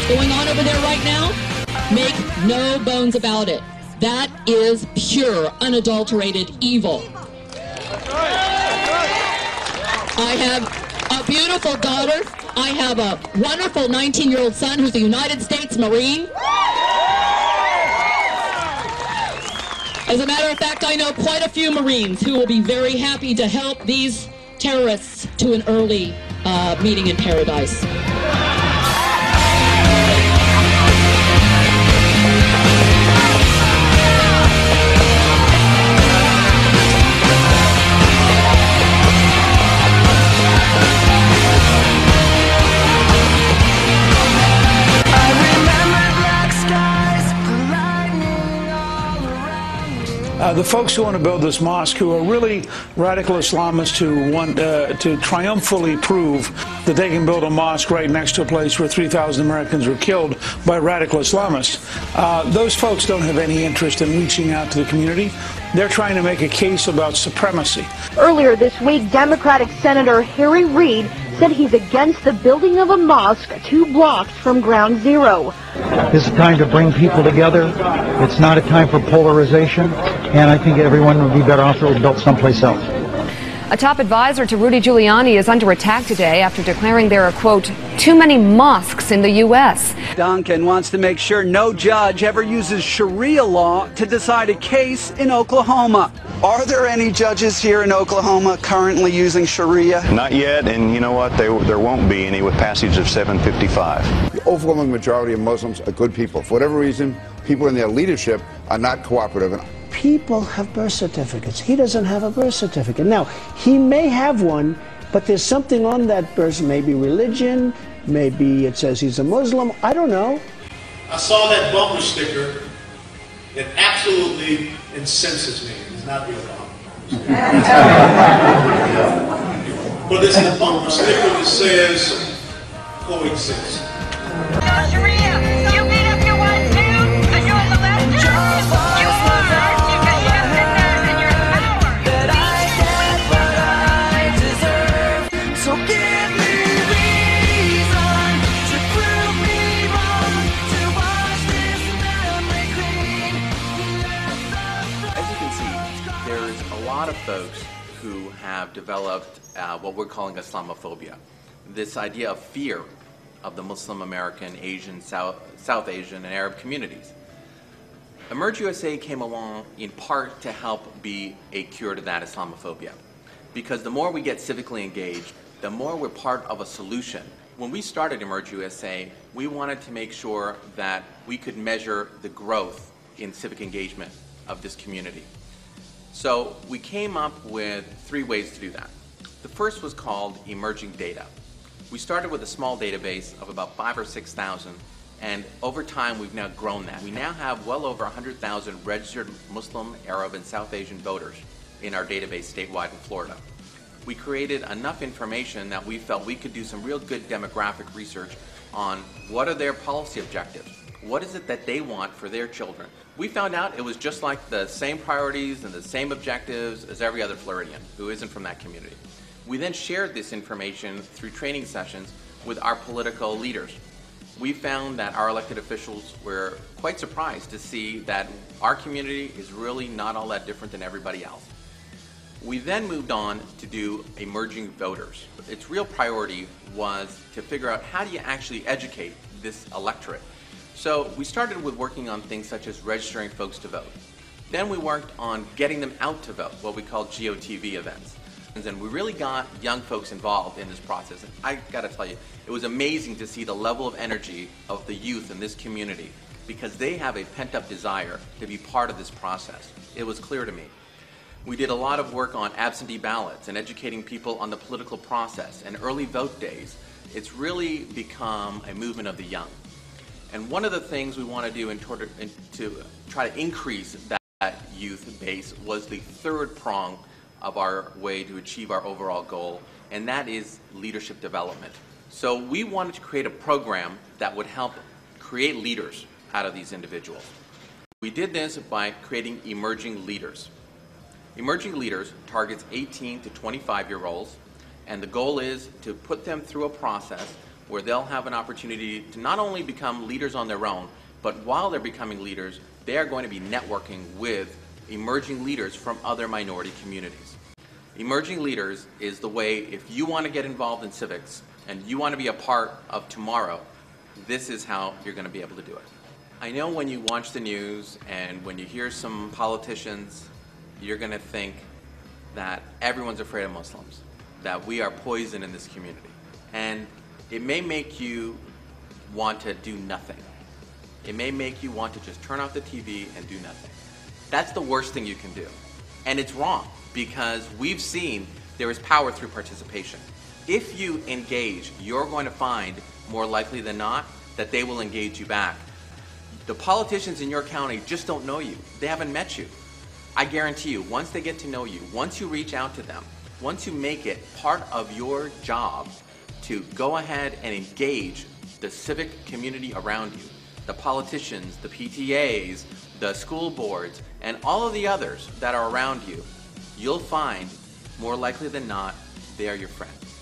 going on over there right now, make no bones about it. That is pure, unadulterated evil. I have a beautiful daughter. I have a wonderful 19-year-old son who's a United States Marine. As a matter of fact, I know quite a few Marines who will be very happy to help these terrorists to an early meeting in paradise. The folks who want to build this mosque, who are really radical Islamists who want to triumphantly prove that they can build a mosque right next to a place where 3,000 Americans were killed by radical Islamists, those folks don't have any interest in reaching out to the community. They're trying to make a case about supremacy. Earlier this week, Democratic Senator Harry Reid said he's against the building of a mosque 2 blocks from Ground Zero. This is a time to bring people together. It's not a time for polarization, and I think everyone would be better off if it was built someplace else. A top advisor to Rudy Giuliani is under attack today after declaring there are, quote, too many mosques in the U.S. Duncan wants to make sure no judge ever uses Sharia law to decide a case in Oklahoma. Are there any judges here in Oklahoma currently using Sharia? Not yet, and you know what? There won't be any with passage of 755. The overwhelming majority of Muslims are good people. For whatever reason, people in their leadership are not cooperative. People have birth certificates. He doesn't have a birth certificate. Now, he may have one, but there's something on that birth, maybe religion, maybe it says he's a Muslim, I don't know. I saw that bumper sticker. It absolutely incenses me. It's not real bumper. But it's the bumper sticker that says coexist. Of folks who have developed what we're calling Islamophobia, this idea of fear of the Muslim American, Asian, South Asian, and Arab communities. Emerge USA came along in part to help be a cure to that Islamophobia, because the more we get civically engaged, the more we're part of a solution. When we started Emerge USA, we wanted to make sure that we could measure the growth in civic engagement of this community. So we came up with 3 ways to do that. The first was called emerging data. We started with a small database of about 5,000 or 6,000, and over time we've now grown that. We now have well over 100,000 registered Muslim, Arab, and South Asian voters in our database statewide in Florida. We created enough information that we felt we could do some real good demographic research on what are their policy objectives. What is it that they want for their children? We found out it was just like the same priorities and the same objectives as every other Floridian who isn't from that community. We then shared this information through training sessions with our political leaders. We found that our elected officials were quite surprised to see that our community is really not all that different than everybody else. We then moved on to do emerging voters. Its real priority was to figure out how do you actually educate this electorate. So we started with working on things such as registering folks to vote. Then we worked on getting them out to vote, what we call GOTV events. And we really got young folks involved in this process. And I gotta tell you, it was amazing to see the level of energy of the youth in this community, because they have a pent-up desire to be part of this process. It was clear to me. We did a lot of work on absentee ballots and educating people on the political process and early vote days. It's really become a movement of the young. And one of the things we want to do to try to increase that youth base was the third prong of our way to achieve our overall goal, and that is leadership development. So we wanted to create a program that would help create leaders out of these individuals. We did this by creating Emerging Leaders. Emerging Leaders targets 18 to 25-year-olds, and the goal is to put them through a process where they'll have an opportunity to not only become leaders on their own, but while they're becoming leaders, they are going to be networking with emerging leaders from other minority communities. Emerging leaders is the way, if you want to get involved in civics and you want to be a part of tomorrow, this is how you're going to be able to do it. I know when you watch the news and when you hear some politicians, you're going to think that everyone's afraid of Muslims, that we are poison in this community. And it may make you want to do nothing. It may make you want to just turn off the TV and do nothing. That's the worst thing you can do. And it's wrong, because we've seen there is power through participation. If you engage, you're going to find, more likely than not, that they will engage you back. The politicians in your county just don't know you. They haven't met you. I guarantee you, once they get to know you, once you reach out to them, once you make it part of your job to go ahead and engage the civic community around you, the politicians, the PTAs, the school boards, and all of the others that are around you, you'll find, more likely than not, they are your friends.